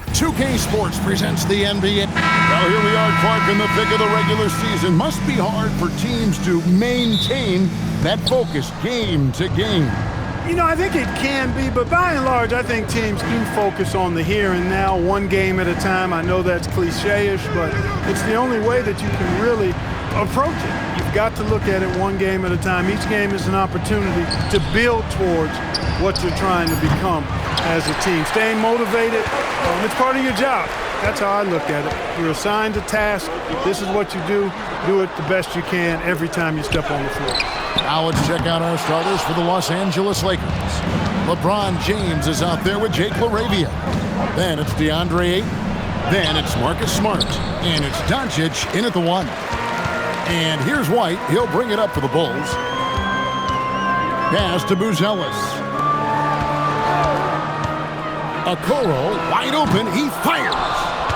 2K Sports presents the NBA. Well, here we are, Clark, in the thick of the regular season. Must be hard for teams to maintain that focus game to game. You know, I think it can be, but by and large, I think teams do focus on the here and now, one game at a time. I know that's cliche-ish, but it's the only way that you can really approach it. You've got to look at it one game at a time. Each game is an opportunity to build towards what you're trying to become as a team. Staying motivated, it's part of your job. That's how I look at it. You're assigned a task. This is what you do. Do it the best you can every time you step on the floor. Now let's check out our starters for the Los Angeles Lakers. LeBron James is out there with Jake LaRavia. Then it's DeAndre Ayton. Then it's Marcus Smart. And it's Doncic in at the 1. And here's White. He'll bring it up for the Bulls. Pass to Buzelis. Okoro wide open. He fires.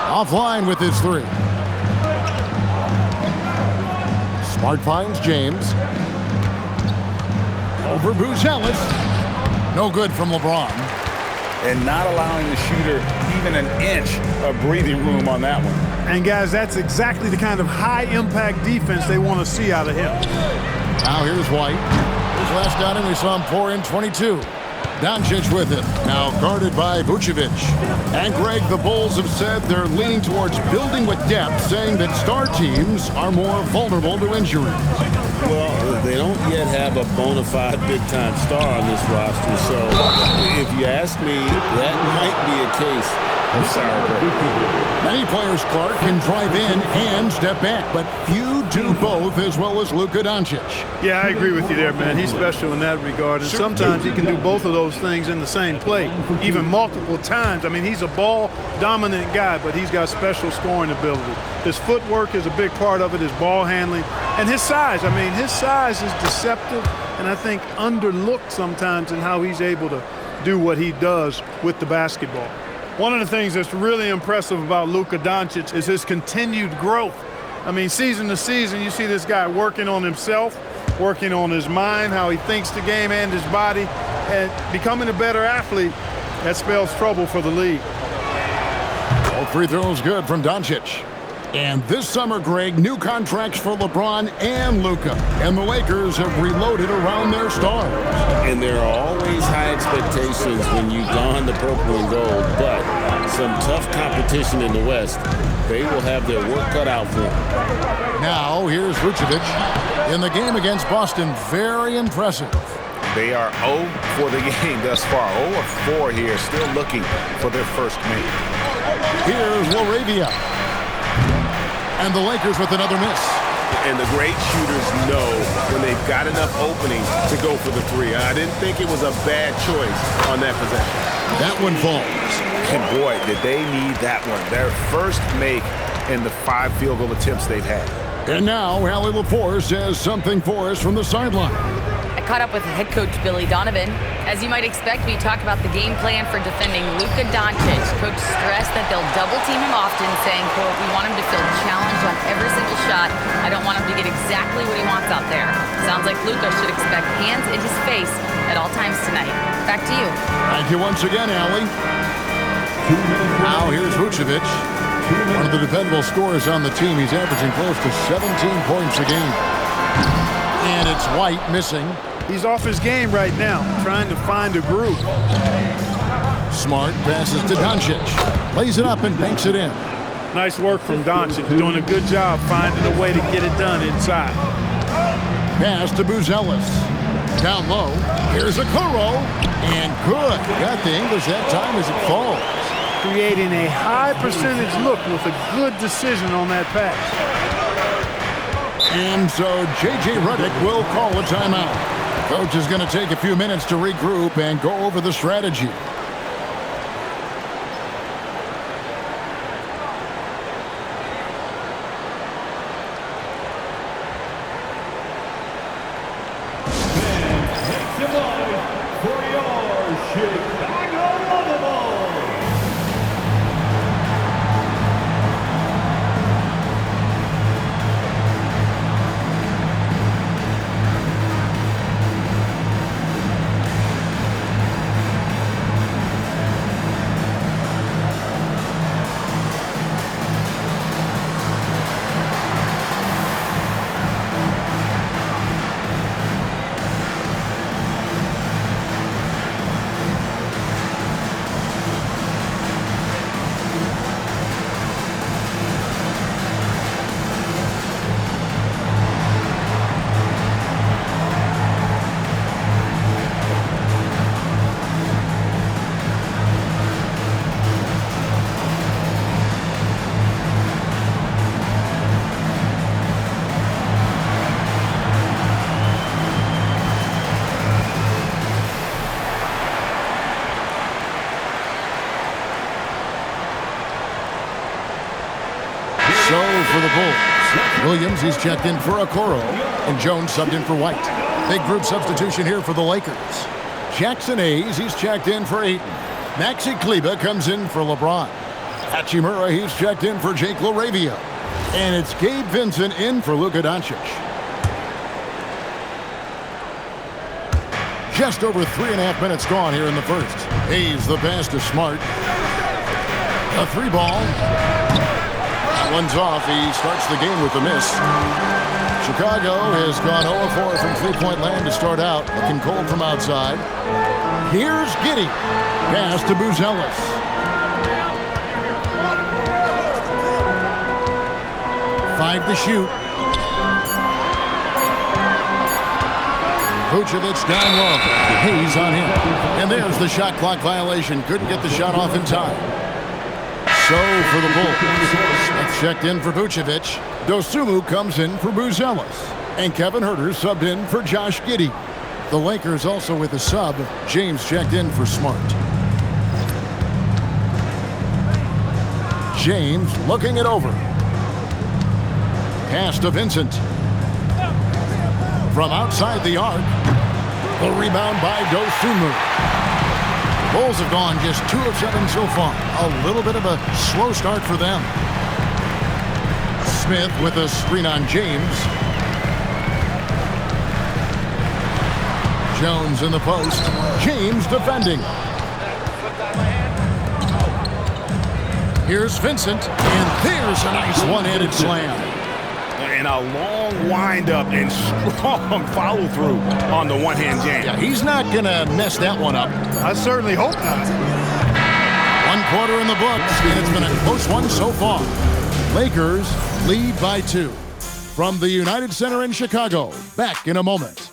Offline with his 3. Smart finds James. Over Buzelis. No good from LeBron. And not allowing the shooter even an inch of breathing room on that one. And guys, that's exactly the kind of high-impact defense they want to see out of him. Now here's White. His last outing, we saw him pour in 22. Doncic with it. Now guarded by Vucevic. And Greg, the Bulls have said they're leaning towards building with depth, saying that star teams are more vulnerable to injury. Well, they don't yet have a bona fide big-time star on this roster, so if you ask me, that might be a case of sour. Many players, Clark, can drive in and step back, but few do both as well as Luka Doncic. Yeah, I agree with you there, man. He's special in that regard, and sometimes he can do both of those things in the same play, even multiple times. I mean, he's a ball-dominant guy, but he's got special scoring ability. His footwork is a big part of it, his ball handling, and his size. I mean, his size is deceptive and I think underlooked sometimes in how he's able to do what he does with the basketball. One of the things that's really impressive about Luka Doncic is his continued growth. I mean, season to season, you see this guy working on himself, working on his mind, how he thinks the game and his body, and becoming a better athlete. That spells trouble for the league. All free throws good from Doncic. And this summer, Greg, new contracts for LeBron and Luka. And the Lakers have reloaded around their stars. And there are always high expectations when you don the purple and gold, but some tough competition in the West. They will have their work cut out for them. Now, here's Vucevic. In the game against Boston, very impressive. They are 0 for the game thus far. 0 of 4 here, still looking for their first make. Here's LaRavia. And the Lakers with another miss. And the great shooters know when they've got enough opening to go for the 3. I didn't think it was a bad choice on that possession. That one falls. And boy, did they need that one. Their first make in the 5 field goal attempts they've had. And now, Allie Lepore says something for us from the sideline. I caught up with head coach Billy Donovan. As you might expect, we talked about the game plan for defending Luka Doncic. Coach stressed that they'll double team him often, saying, quote, "We want him to feel challenged on every single shot. I don't want him to get exactly what he wants out there." Sounds like Luka should expect hands in his face at all times tonight. Back to you. Thank you once again, Allie. Now here's Vucevic. One of the dependable scorers on the team. He's averaging close to 17 points a game. And it's White missing. He's off his game right now, trying to find a groove. Smart passes to Doncic. Lays it up and banks it in. Nice work from Doncic, doing a good job finding a way to get it done inside. Pass to Buzelis. Down low. Here's Okoro. And good. Got the English that time as it falls. Creating a high percentage look with a good decision on that pass. And so J.J. Redick will call a timeout. Coach is going to take a few minutes to regroup and go over the strategy. So for the Bulls, Williams, he's checked in for Okoro, and Jones subbed in for White. Big group substitution here for the Lakers. Jackson Hayes, he's checked in for Ayton. Maxi Kleber comes in for LeBron. Hachimura, he's checked in for Jake LaRavia. And it's Gabe Vincent in for Luka Doncic. Just over 3.5 minutes gone here in the first. Hayes the pass to Smart. A 3-ball. That one's off. He starts the game with a miss. Chicago has gone 0-4 from three-point land to start out. Looking cold from outside. Here's Giddey. Pass to Buzelis. Five to shoot. Vucevic down low. Hayes on him. And there's the shot clock violation. Couldn't get the shot off in time. So for the Bulls, Smith checked in for Vucevic. Dosunmu comes in for Buzelis. And Kevin Huerter subbed in for Josh Giddey. The Lakers also with a sub. James checked in for Smart. James looking it over. Pass to Vincent. From outside the arc. The rebound by Dosunmu. Bulls have gone just 2 of 7 so far. A little bit of a slow start for them. Smith with a screen on James. Jones in the post. James defending. Here's Vincent. And there's a nice one-handed slam. And a long windup and strong follow-through on the one-hand jam. Yeah, he's not going to mess that one up. I certainly hope not. 1 quarter in the books, and it's been a close one so far. Lakers lead by 2. From the United Center in Chicago, back in a moment.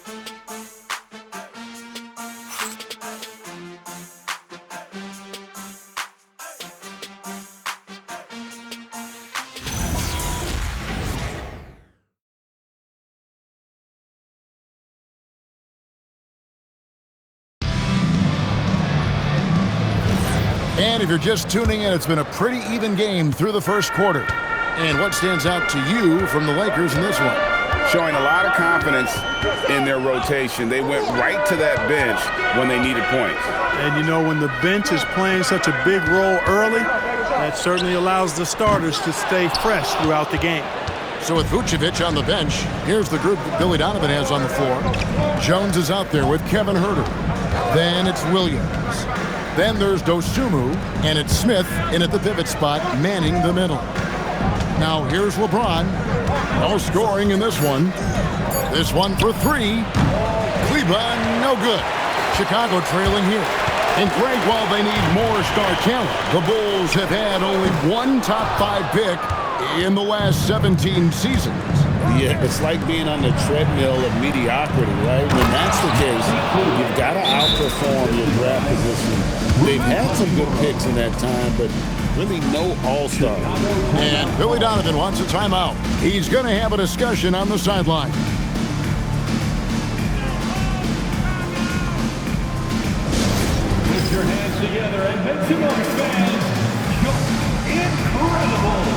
And if you're just tuning in, it's been a pretty even game through the first quarter. And what stands out to you from the Lakers in this one? Showing a lot of confidence in their rotation. They went right to that bench when they needed points. And you know, when the bench is playing such a big role early, that certainly allows the starters to stay fresh throughout the game. So with Vucevic on the bench, here's the group that Billy Donovan has on the floor. Jones is out there with Kevin Huerter. Then it's Williams. Then there's Dosunmu, and it's Smith in at the pivot spot, manning the middle. Now here's LeBron. No scoring in this one. This one for 3. Cleveland, no good. Chicago trailing here. And Greg, while they need more star talent, the Bulls have had only 1 top 5 pick in the last 17 seasons. Yeah, it's like being on the treadmill of mediocrity, right? When that's the case, you've got to outperform your draft position. They've had some good picks in that time, but really no all-star. And Billy Donovan wants a timeout. He's going to have a discussion on the sideline. Put your hands together and make some noise, fans. You're incredible.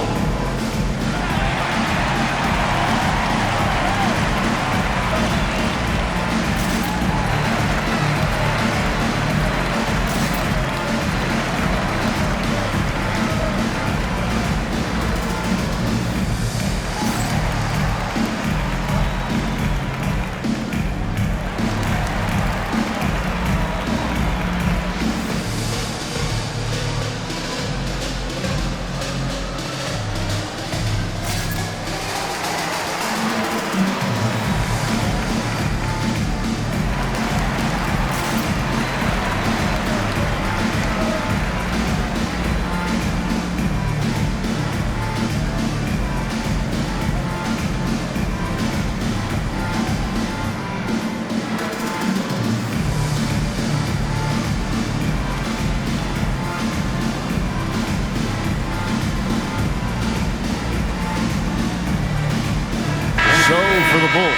For the Bulls,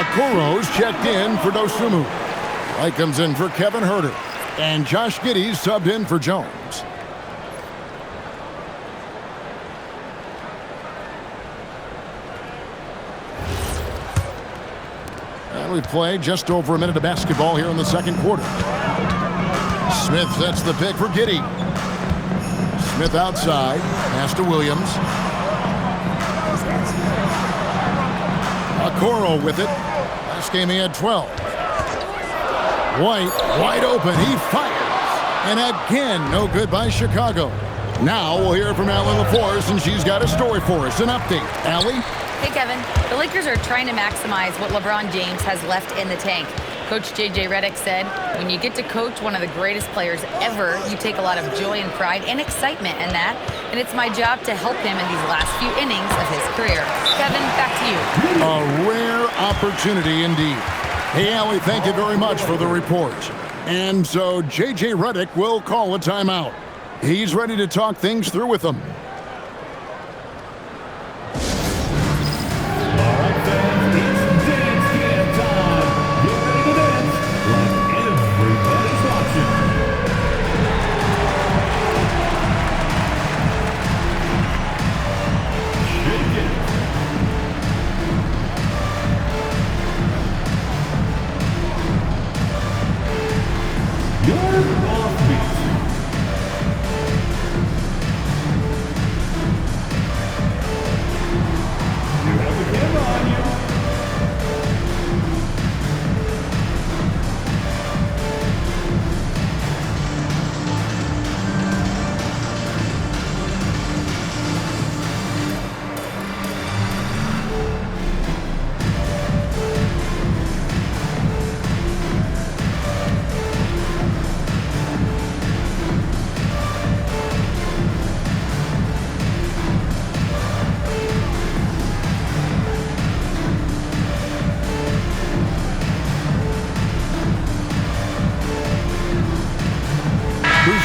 Okoro's checked in for Dosunmu. White comes in for Kevin Huerter. And Josh Giddey subbed in for Jones. We've played just over a minute of basketball here in the second quarter. Smith sets the pick for Giddey. Smith outside. Pass to Williams. Okoro with it. Last game he had 12. White wide open. He fires. And again, no good by Chicago. Now we'll hear from Allie LaForce, and she's got a story for us. An update. Allie? Hey, Kevin. The Lakers are trying to maximize what LeBron James has left in the tank. Coach J.J. Redick said, when you get to coach one of the greatest players ever, you take a lot of joy and pride and excitement in that. And it's my job to help him in these last few innings of his career. Kevin, back to you. A rare opportunity indeed. Hey, Allie, thank you very much for the report. And so J.J. Redick will call a timeout. He's ready to talk things through with them.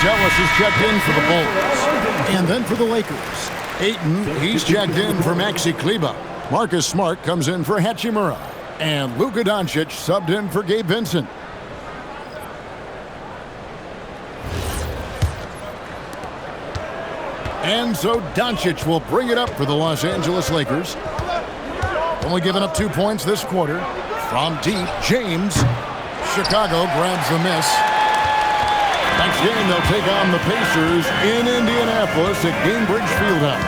Ellis is checked in for the Bulls. And then for the Lakers. Ayton, he's checked in for Maxi Kleber. Marcus Smart comes in for Hachimura. And Luka Doncic subbed in for Gabe Vincent. And so Doncic will bring it up for the Los Angeles Lakers. Only giving up 2 points this quarter. From deep, James. Chicago grabs the miss. Next game, they'll take on the Pacers in Indianapolis at Gainbridge Fieldhouse.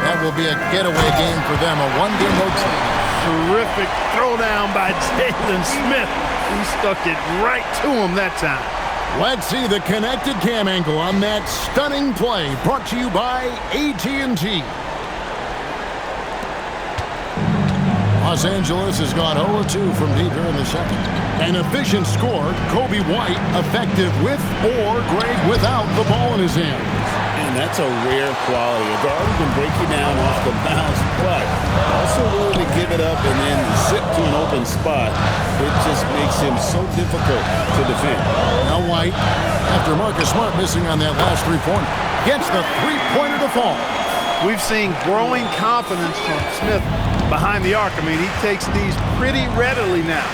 That will be a getaway game for them, a one-game road trip. Terrific throwdown by Jalen Smith. He stuck it right to him that time. Let's see the connected cam angle on that stunning play, brought to you by AT&T. Los Angeles has gone 0-2 from deep here in the second. An efficient score, Kobe White effective with or Greg without the ball in his hands. And that's a rare quality. A guard who can break you down off the bounce, but also willing to give it up and then zip to an open spot. It just makes him so difficult to defend. Now White, after Marcus Smart missing on that last three-pointer, gets the three-pointer to fall. We've seen growing confidence from Smith behind the arc. I mean, he takes these pretty readily now.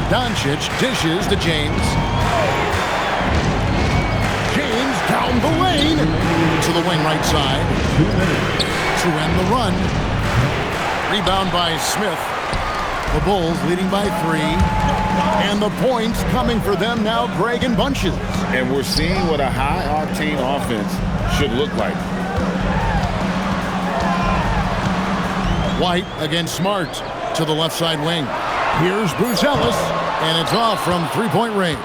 Doncic dishes to James. James down the lane to the wing right side to end the run. Rebound by Smith. The Bulls leading by 3. And the points coming for them now, Greg in bunches. And we're seeing what a high-octane offense should look like. White against Smart to the left side wing. Here's Bruce Ellis, and it's off from three-point range.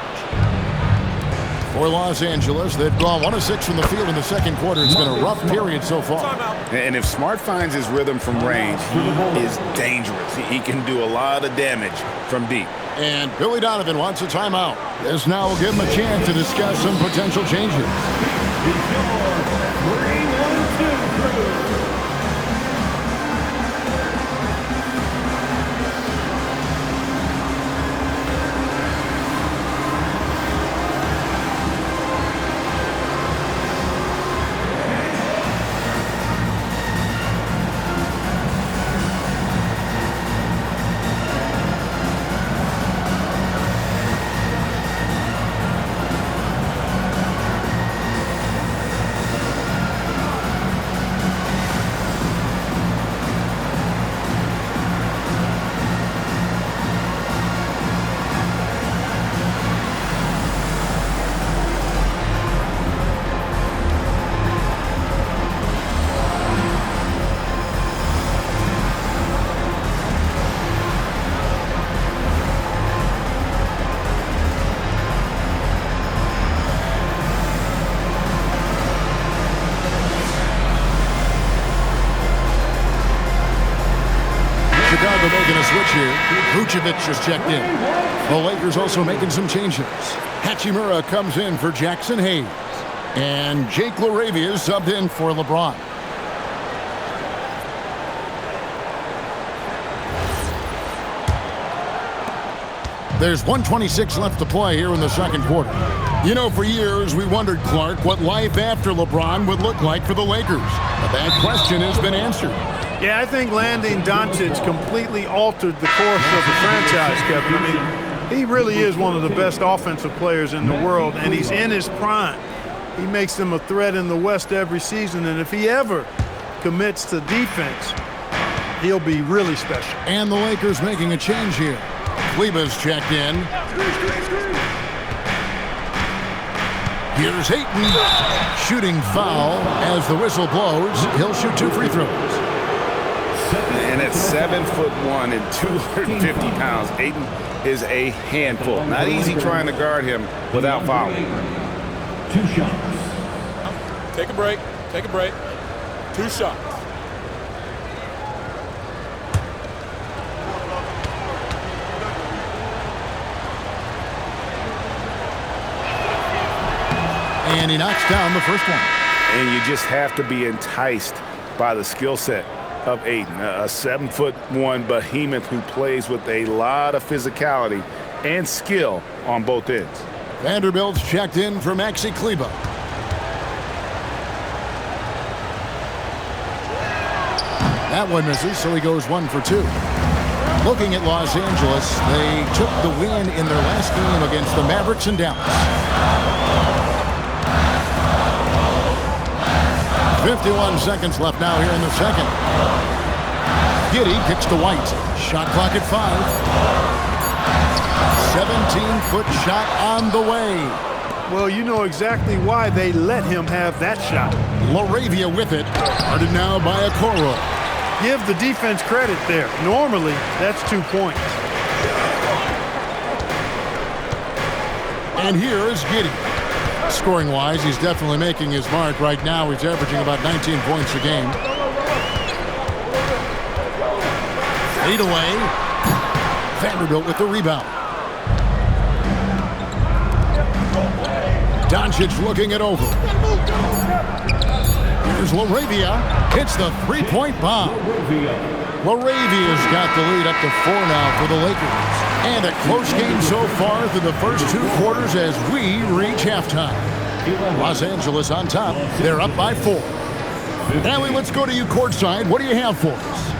For Los Angeles, they've gone 1 of 6 from the field in the second quarter. It's been a rough period so far. And if Smart finds his rhythm from range, he is dangerous. He can do a lot of damage from deep. And Billy Donovan wants a timeout. This now will give him a chance to discuss some potential changes. they're making a switch here. Vucevic just checked in. The Lakers also making some changes. Hachimura comes in for Jackson Hayes. And Jake LaRavia is subbed in for LeBron. There's 1:26 left to play here in the second quarter. You know, for years we wondered, Clark, what life after LeBron would look like for the Lakers. But that question has been answered. Yeah, I think landing Doncic completely altered the course of the franchise, Kevin. I mean, he really is one of the best offensive players in the world, and he's in his prime. He makes them a threat in the West every season, and if he ever commits to defense, he'll be really special. And the Lakers making a change here. Kleber's checked in. Here's Ayton. Shooting foul as the whistle blows. He'll shoot 2 free throws. And at 7'1" and 250 pounds, Ayton is a handful. Not easy trying to guard him without fouling. 2 shots. Take a break. Take a break. 2 shots. And he knocks down the first one. And you just have to be enticed by the skill set of Ayton, a 7'1" behemoth who plays with a lot of physicality and skill on both ends. Vanderbilt's checked in for Maxi Kleber. That one misses, so he goes 1 for 2. Looking at Los Angeles, they took the win in their last game against the Mavericks in Dallas. 51 seconds left now here in the second. Giddey kicks to White. Shot clock at 5. 17-foot shot on the way. Well, you know exactly why they let him have that shot. LaRavia with it. Guarded now by Okoro. Give the defense credit there. Normally, that's 2 points. And here is Giddey. Scoring-wise, he's definitely making his mark. Right now, he's averaging about 19 points a game. Fade away. Vanderbilt with the rebound. Doncic looking it over. Here's LaRavia. Hits the three-point bomb. LaRavia's got the lead up to 4 now for the Lakers. And a close game so far through the first 2 quarters as we reach halftime. Los Angeles on top. They're up by 4. Allie, let's go to you courtside. What do you have for us?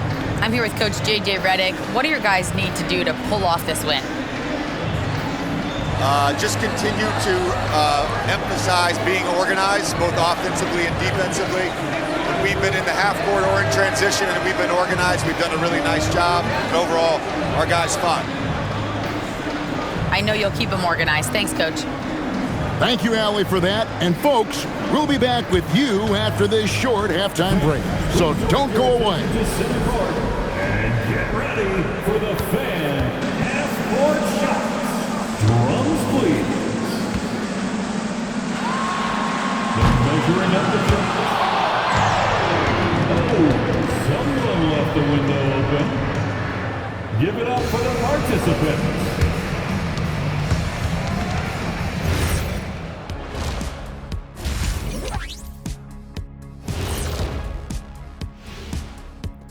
I'm here with Coach J.J. Redick. What do your guys need to do to pull off this win? Just continue to emphasize being organized, both offensively and defensively. When we've been in the half-court or in transition and we've been organized, we've done a really nice job. And overall, our guys fought. I know you'll keep them organized. Thanks, Coach. Thank you, Allie, for that. And, folks, we'll be back with you after this short halftime break. So don't go away. And get ready for the fan half-court shots. Drums, please. The measuring of the jump. Oh, someone left the window open. Give it up for the participants.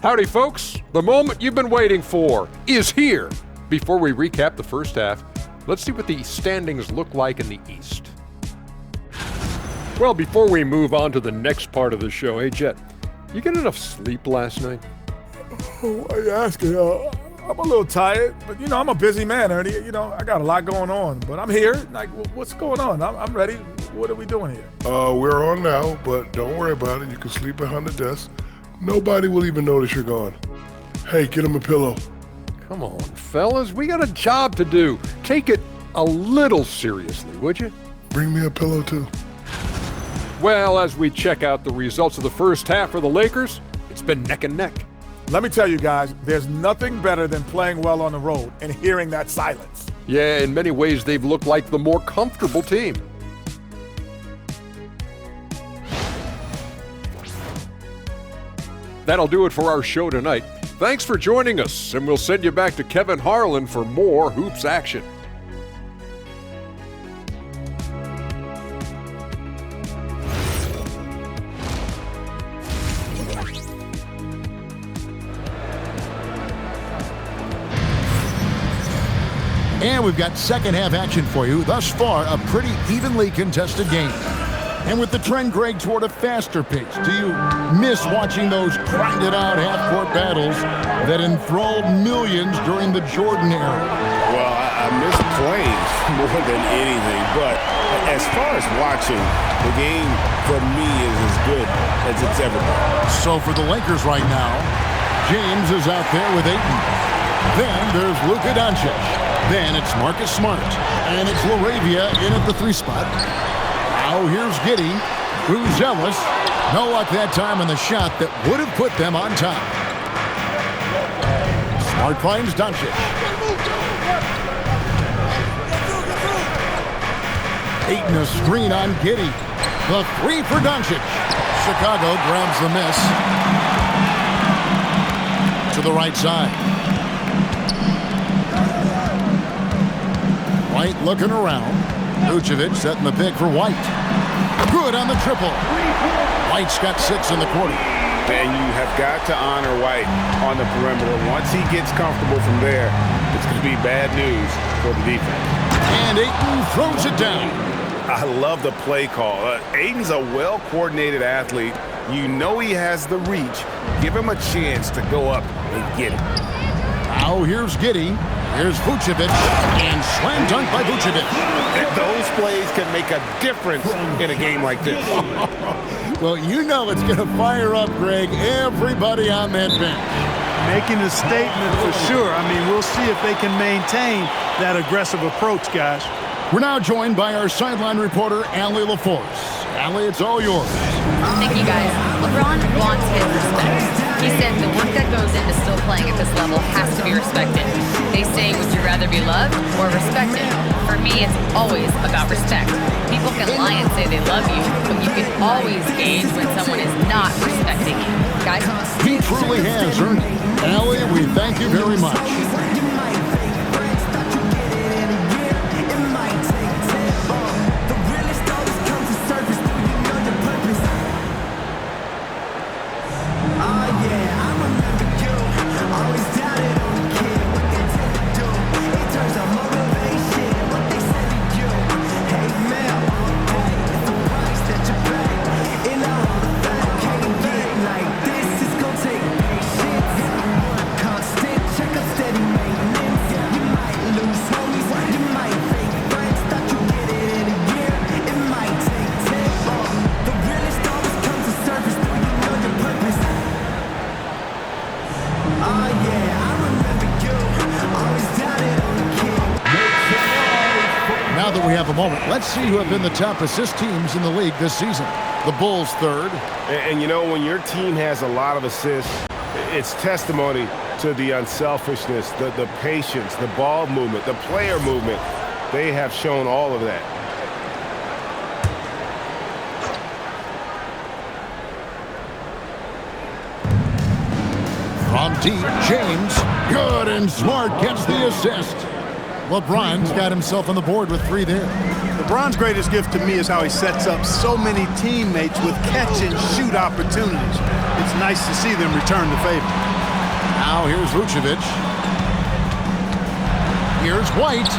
Howdy, folks. The moment you've been waiting for is here. Before we recap the first half, let's see what the standings look like in the East. Well, before we move on to the next part of the show, hey, Jet, you get enough sleep last night? Oh, why are you asking? I'm a little tired, but, I'm a busy man, Ernie. I got a lot going on, but I'm here. Like, what's going on? I'm ready. What are we doing here? We're on now, but don't worry about it. You can sleep behind the desk. Nobody will even notice you're gone. Hey, get him a pillow. Come on, fellas. We got a job to do. Take it a little seriously, would you? Bring me a pillow, too. Well, as we check out the results of the first half for the Lakers, it's been neck and neck. Let me tell you guys, there's nothing better than playing well on the road and hearing that silence. Yeah, in many ways, they've looked like the more comfortable team. That'll do it for our show tonight. Thanks for joining us, and we'll send you back to Kevin Harlan for more hoops action. And we've got second half action for you. Thus far, a pretty evenly contested game. And with the trend, Greg, toward a faster pace, do you miss watching those grinded-out half-court battles that enthralled millions during the Jordan era? Well, I miss playing more than anything, but as far as watching, the game for me is as good as it's ever been. So for the Lakers right now, James is out there with Ayton. Then there's Luka Doncic. Then it's Marcus Smart. And it's LaRavia in at the 3 spot. Now here's Giddey, who's zealous. No luck that time on the shot that would have put them on top. Smart finds Doncic. Ayton a screen on Giddey. The 3 for Doncic. Chicago grabs the miss. To the right side. White looking around. Vucevic setting the pick for White. Good on the triple. White's got 6 in the quarter. And you have got to honor White on the perimeter. Once he gets comfortable from there, it's going to be bad news for the defense. And Ayton throws it down. I love the play call. Ayton's a well-coordinated athlete. You know he has the reach. Give him a chance to go up and get it. Now here's Giddey. Here's Vucevic, and slam dunk by Vucevic. Those plays can make a difference in a game like this. Well, you know it's going to fire up, Greg, everybody on that bench. Making a statement for sure. I mean, we'll see if they can maintain that aggressive approach, guys. We're now joined by our sideline reporter, Allie LaForce. Allie, it's all yours. Thank you, guys. LeBron wants his respect. He said the work that goes into still playing at this level has to be respected. They say, would you rather be loved or respected? For me, it's always about respect. People can lie and say they love you, but you can always gauge when someone is not respecting you. Guys? He truly has earned it. Allie, we thank you very much. Let's see who have been the top assist teams in the league this season. The Bulls third. And you know, when your team has a lot of assists, it's testimony to the unselfishness, the patience, the ball movement, the player movement. They have shown all of that. From deep, James, good and smart, gets the assist. LeBron's got himself on the board with 3 there. LeBron's greatest gift to me is how he sets up so many teammates with catch-and-shoot opportunities. It's nice to see them return the favor. Now here's Vucevic. Here's White,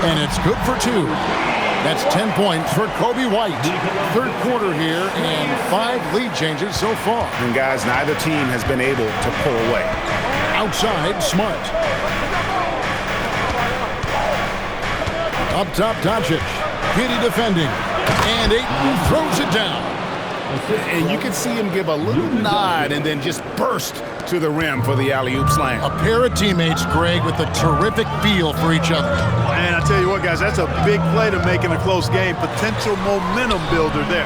and it's good for 2. That's 10 points for Kobe White. Third quarter here, and 5 lead changes so far. And guys, neither team has been able to pull away. Outside, Smart. Up top, Doncic. Giddey defending. And Ayton throws it down. And you can see him give a little nod and then just burst to the rim for the alley-oop slam. A pair of teammates, Greg, with a terrific feel for each other. And I tell you what, guys, that's a big play to make in a close game. Potential momentum builder there.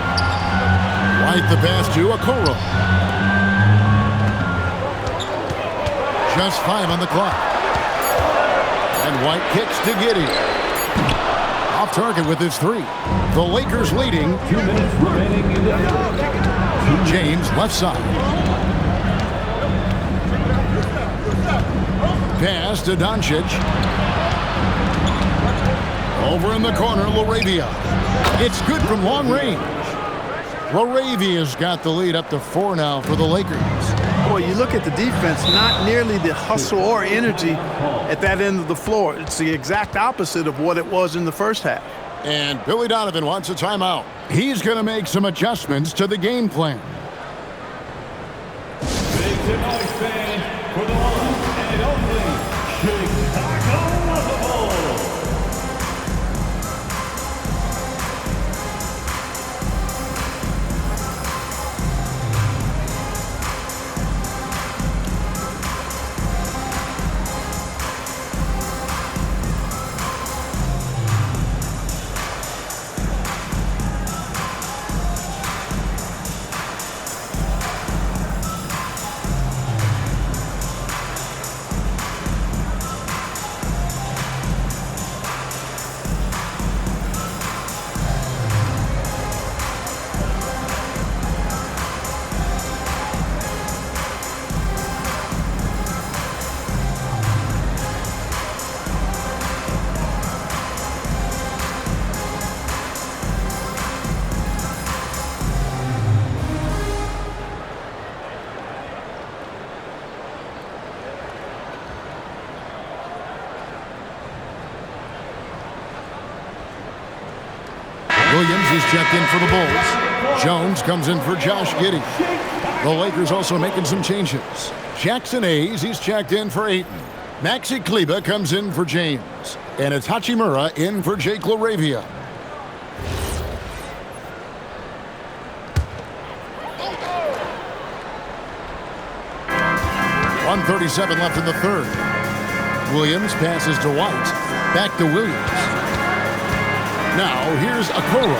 White the pass to Okoro. Just 5 on the clock. And White kicks to Giddey. Off target with his 3. The Lakers leading. 2 minutes remaining in the third. James left side. pass to Doncic. Over in the corner, LaRavia. It's good from long range. LaRavia's got the lead up to 4 now for the Lakers. Boy, you look at the defense, not nearly the hustle or energy at that end of the floor. It's the exact opposite of what it was in the first half. And Billy Donovan wants a timeout. He's going to make some adjustments to the game plan. Make some noise, fans, for the one and only Chicago Bulls. Williams is checked in for the Bulls. Jones comes in for Josh Giddey. The Lakers also making some changes. Jackson Hayes, he's checked in for Ayton. Maxi Kleber comes in for James. And it's Hachimura in for Jake LaRavia. 1:37 left in the third. Williams passes to White. Back to Williams. Now, here's Okoro.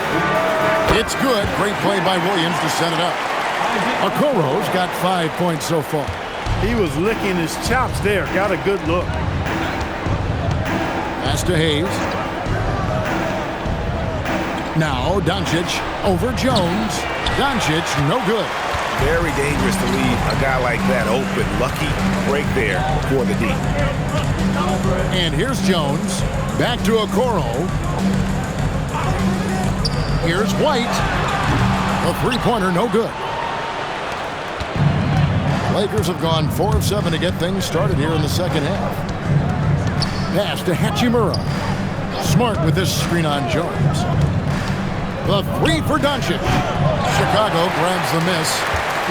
It's good. Great play by Williams to set it up. Okoro's got 5 points so far. He was licking his chops there. Got a good look. Pass to Hayes. Now, Doncic over Jones. Doncic, no good. Very dangerous to leave a guy like that open. Lucky break there for the D. And here's Jones. Back to Okoro. Here's White. A three-pointer, no good. Lakers have gone 4 of 7 to get things started here in the second half. Pass to Hachimura. Smart with this screen on Jones. The three for Doncic. Chicago grabs the miss.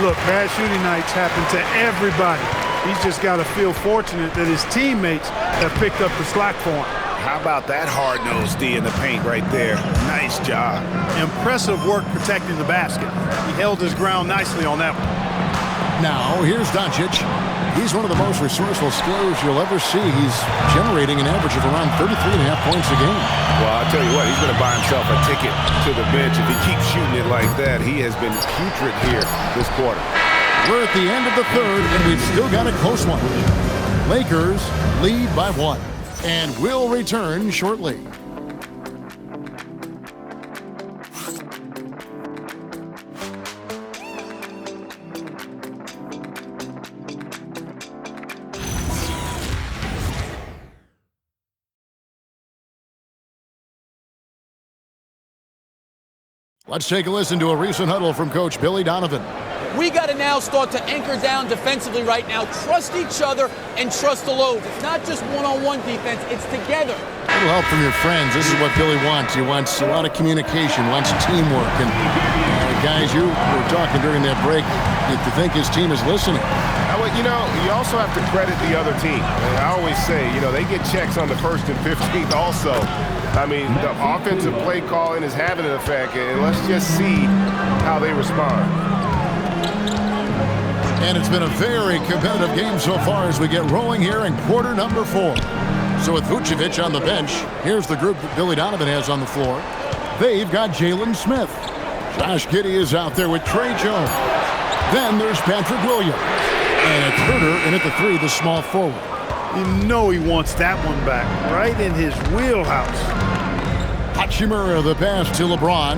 Look, bad shooting nights happen to everybody. He's just got to feel fortunate that his teammates have picked up the slack for him. How about that hard-nosed D in the paint right there? Nice job. Impressive work protecting the basket. He held his ground nicely on that one. Now, here's Doncic. He's one of the most resourceful scorers you'll ever see. He's generating an average of around 33.5 points a game. Well, I'll tell you what, he's going to buy himself a ticket to the bench. If he keeps shooting it like that, he has been putrid here this quarter. We're at the end of the third, and we've still got a close one. Lakers lead by 1, and we'll return shortly. Let's take a listen to a recent huddle from Coach Billy Donovan. We got to now start to anchor down defensively right now, trust each other, and trust the loads. It's not just one-on-one defense, it's together. A little help from your friends. This is what Billy wants. He wants a lot of communication, wants teamwork. And guys, you were talking during that break to think his team is listening. You know, you also have to credit the other team. I always say, you know, they get checks on the 1st and 15th also. I mean, the offensive play calling is having an effect, and let's just see how they respond. And it's been a very competitive game so far as we get rolling here in quarter number 4. So with Vucevic on the bench, here's the group that Billy Donovan has on the floor. They've got Jalen Smith. Josh Giddey is out there with Trey Jones. Then there's Patrick Williams. And it's Herter in at the 3, the small forward. You know he wants that one back, right in his wheelhouse. Hachimura, the pass to LeBron.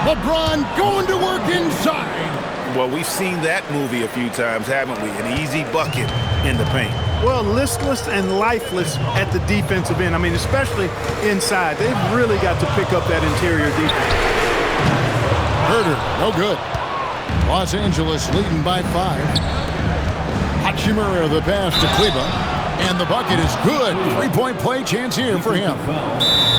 LeBron going to work inside. Well, we've seen that movie a few times, haven't we? An easy bucket in the paint. Well, listless and lifeless at the defensive end. I mean, especially inside. They've really got to pick up that interior defense. Herder, no good. Los Angeles leading by 5. Hachimura the pass to Kleber. And the bucket is good. 3-point play chance here for him.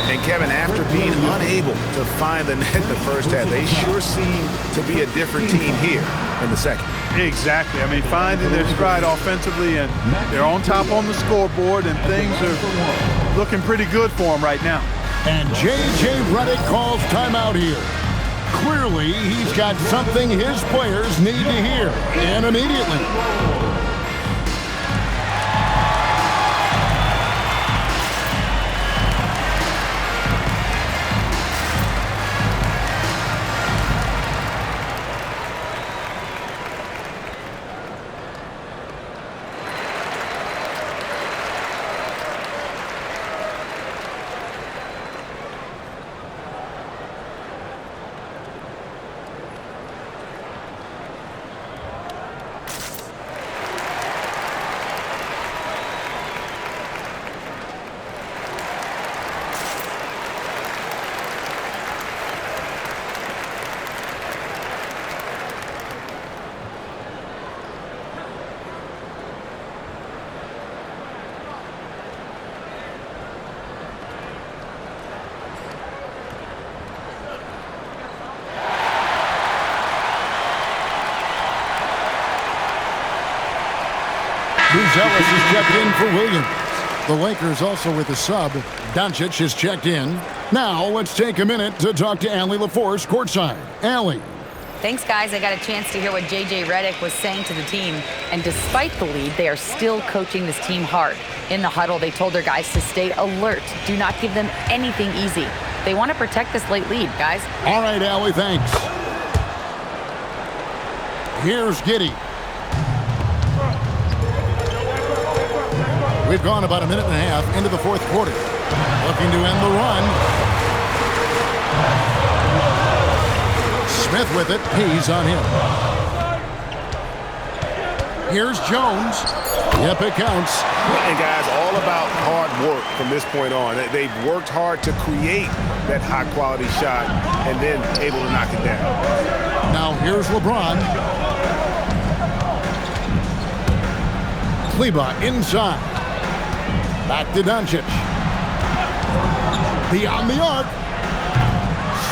And Kevin, after being unable to find the net the first half, they sure seem to be a different team here in the second. Exactly. I mean, finding their stride offensively, and they're on top on the scoreboard, and things are looking pretty good for them right now. And J.J. Redick calls timeout here. Clearly, he's got something his players need to hear, and immediately. Buzelis is checked in for Williams. The Lakers also with a sub. Doncic is checked in. Now let's take a minute to talk to Allie LaForce courtside. Allie. Thanks, guys. I got a chance to hear what J.J. Redick was saying to the team. And despite the lead, they are still coaching this team hard. In the huddle, they told their guys to stay alert. Do not give them anything easy. They want to protect this late lead, guys. All right, Allie, thanks. Here's Giddey. We've gone about a minute and a half into the fourth quarter. Looking to end the run. Smith with it. He's on him. Here's Jones. Yep, it counts. And guys, all about hard work from this point on. They've worked hard to create that high-quality shot and then able to knock it down. Now here's LeBron. Kleber inside. Back to Doncic. Beyond the arc.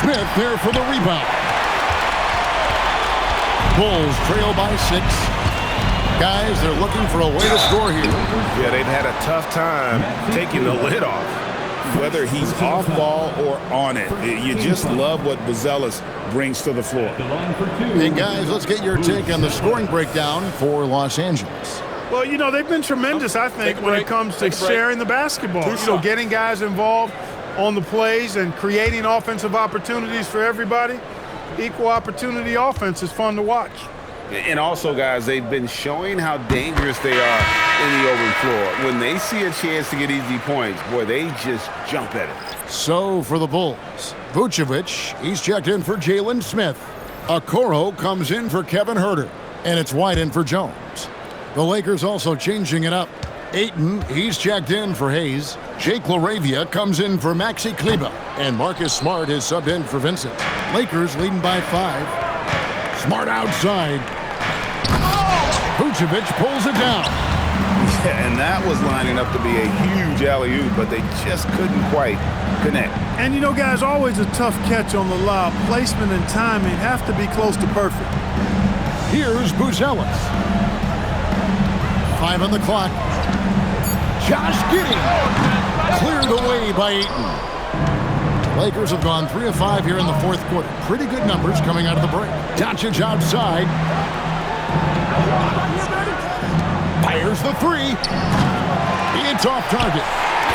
Smith there for the rebound. Bulls trail by 6. Guys, they're looking for a way to score here. Yeah, they've had a tough time taking the lid off. Whether he's off ball or on it, you just love what Buzelis brings to the floor. Hey, guys, let's get your take on the scoring breakdown for Los Angeles. Well, you know, they've been tremendous, I think, when it comes to sharing the basketball. You know, getting guys involved on the plays and creating offensive opportunities for everybody. Equal opportunity offense is fun to watch. And also, guys, they've been showing how dangerous they are in the open floor. When they see a chance to get easy points, boy, they just jump at it. So for the Bulls, Vucevic, he's checked in for Jalen Smith. Okoro comes in for Kevin Herter. And it's White in for Jones. The Lakers also changing it up. Ayton, he's checked in for Hayes. Jake LaRavia comes in for Maxi Kleber. And Marcus Smart is subbed in for Vincent. Lakers leading by 5. Smart outside. Vucevic pulls it down. Yeah, and that was lining up to be a huge alley-oop, but they just couldn't quite connect. And you know, guys, always a tough catch on the lob. Placement and timing have to be close to perfect. Here's Buzelis. 5 on the clock. Josh Giddey cleared away by Ayton. Lakers have gone 3 of 5 here in the fourth quarter. Pretty good numbers coming out of the break. Doncic outside. Fires the 3. It's off target.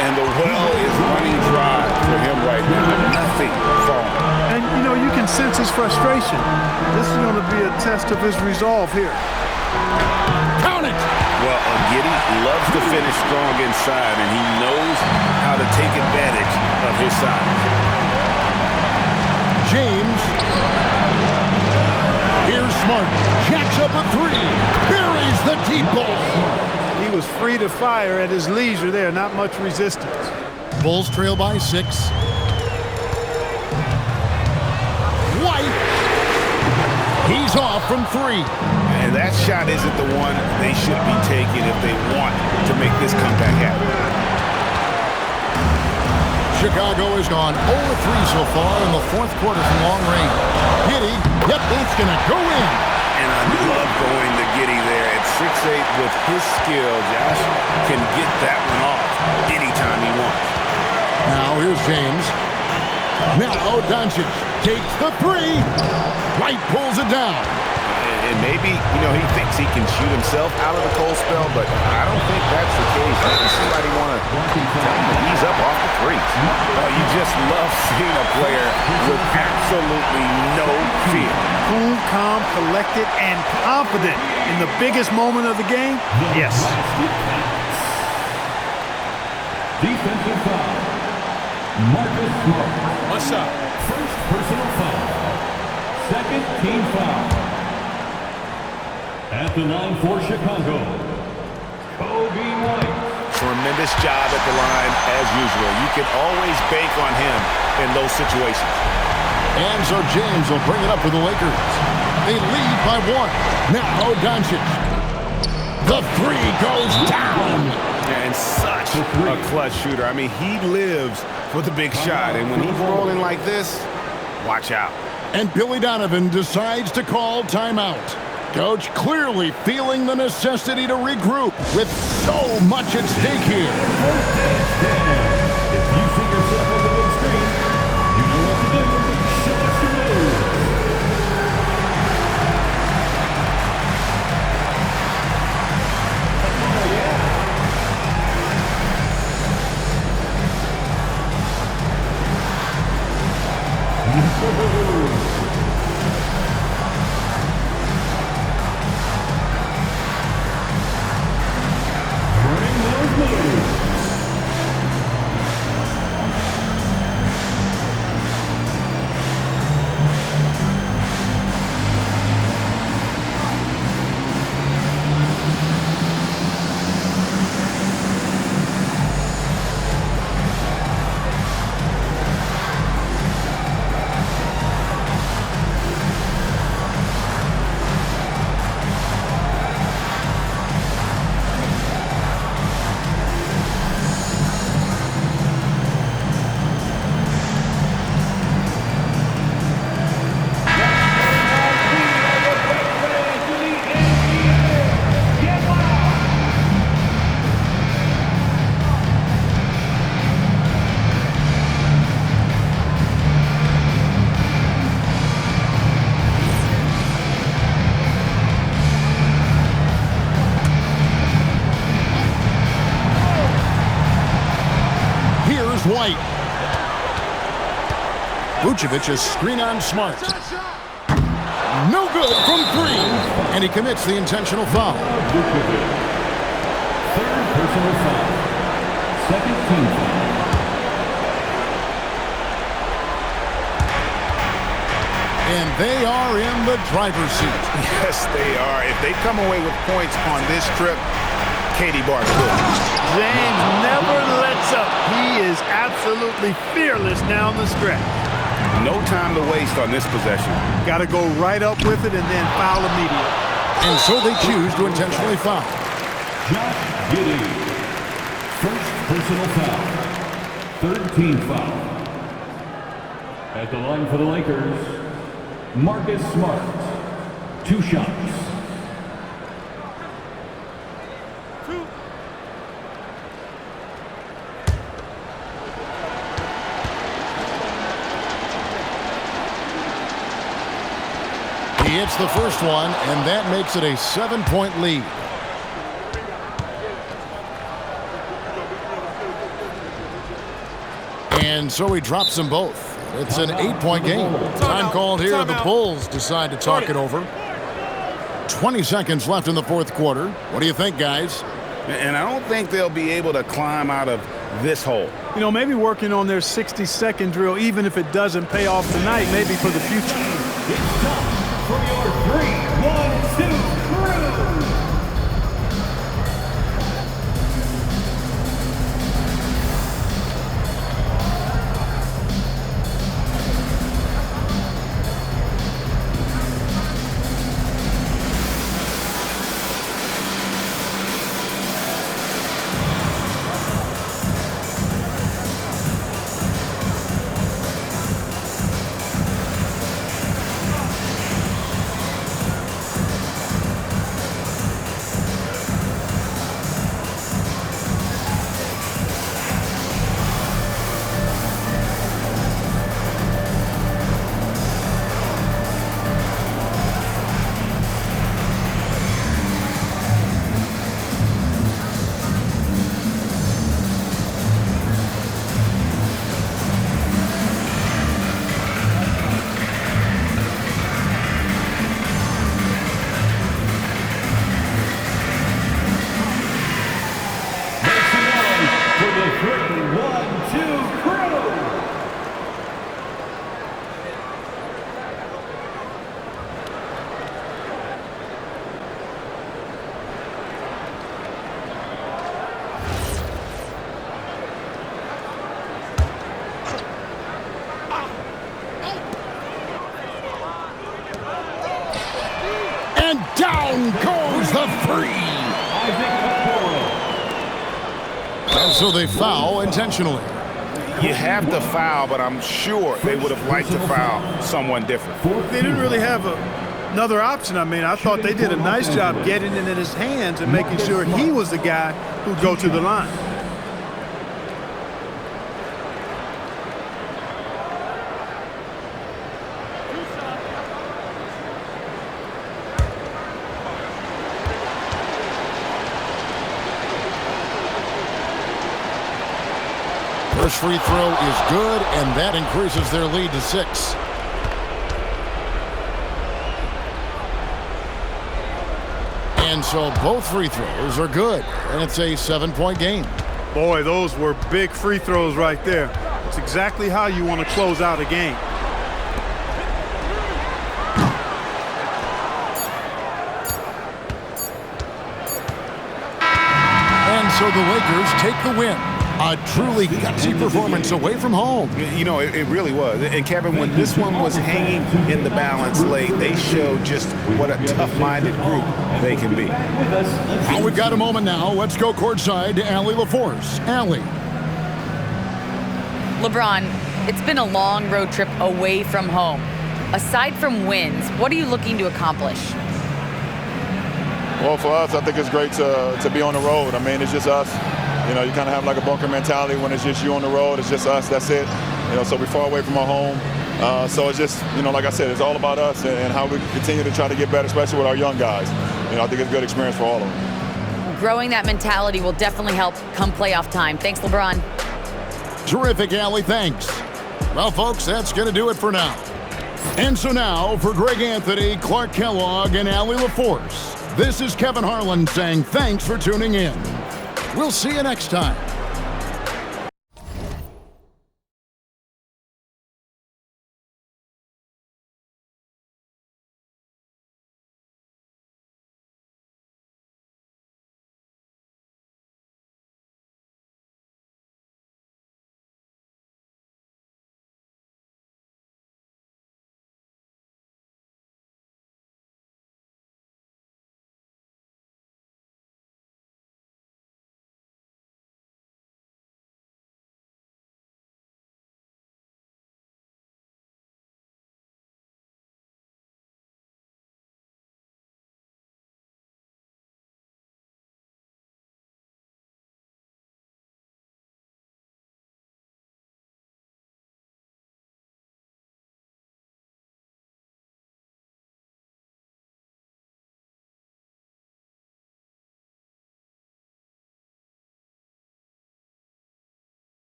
And the well is running dry for him right now. Nothing falling. And, you know, you can sense his frustration. This is going to be a test of his resolve here. Count it! Well, Giddey loves to finish strong inside, and he knows how to take advantage of his size. James Smart jacks up a three. Buries the deep ball. He was free to fire at his leisure there. Not much resistance. Bulls trail by 6. White. He's off from 3. And that shot isn't the one they should be taking if they want to make this comeback happen. Chicago has gone 0-3 so far in the fourth quarter from long range. Giddey, yep, that's going to go in. And I love going to Giddey there at 6'8". With his skill, Josh can get that one off anytime he wants. Now here's James. Now Doncic takes the 3. White pulls it down. And maybe, he thinks he can shoot himself out of the cold spell, but I don't think that's the case. Somebody want to tell him to ease up off the threes. You just love seeing a player with absolutely no fear. Cool, calm, collected, and confident in the biggest moment of the game? Yes. Defensive foul. Marcus Smart. One shot. First personal foul. Second team foul. At the line for Chicago, Kobe White. Tremendous job at the line as usual. You can always bank on him in those situations. And so James will bring it up for the Lakers. They lead by 1. Now Doncic. The 3 goes down. And such a clutch shooter. I mean, he lives for the big shot. And when he's rolling like this, watch out. And Billy Donovan decides to call timeout. Coach clearly feeling the necessity to regroup with so much at stake here. If you see yourself on the big screen, you know what to do. Show us your move. White. Vucevic is screen on Smart. No good from 3. And he commits the intentional foul. Third personal foul. Second team foul. And they are in the driver's seat. Yes, they are. If they come away with points on this trip, Katie Barr could. James never lets up. He is absolutely fearless down the stretch. No time to waste on this possession. Got to go right up with it and then foul immediately. And so they choose to intentionally foul. Josh Giddey. First personal foul. Third team foul. At the line for the Lakers, Marcus Smart. 2 shots. He hits the first one, and that makes it a 7-point lead. And so he drops them both. It's an 8-point game. Time called here. The Bulls decide to talk it over. 20 seconds left in the fourth quarter. What do you think, guys? And I don't think they'll be able to climb out of this hole. You know, maybe working on their 60-second drill, even if it doesn't pay off tonight, maybe for the future. It's time for your 3-1-2 crew. And down goes the three. And so they foul intentionally. You have to foul, but I'm sure they would have liked to foul someone different. They didn't really have another option. I mean, I thought they did a nice job getting it in his hands and making sure he was the guy who'd go to the line. First free throw is good, and that increases their lead to 6. And so both free throws are good, and it's a 7-point game. Boy, those were big free throws right there. It's exactly how you want to close out a game. And so the Lakers take the win. A truly gutsy performance away from home. You know, it really was. And Kevin, when this one was hanging in the balance late, they showed just what a tough-minded group they can be. Well, we've got a moment now. Let's go courtside to Allie LaForce. Allie. LeBron, it's been a long road trip away from home. Aside from wins, what are you looking to accomplish? Well, for us, I think it's great to be on the road. I mean, it's just us. You know, you kind of have like a bunker mentality when it's just you on the road. It's just us. That's it. You know, so we're far away from our home. So it's just, you know, like I said, it's all about us and how we continue to try to get better, especially with our young guys. You know, I think it's a good experience for all of them. Growing that mentality will definitely help come playoff time. Thanks, LeBron. Terrific, Allie. Thanks. Well, folks, that's going to do it for now. And so now, for Greg Anthony, Clark Kellogg, and Allie LaForce, this is Kevin Harlan saying thanks for tuning in. We'll see you next time.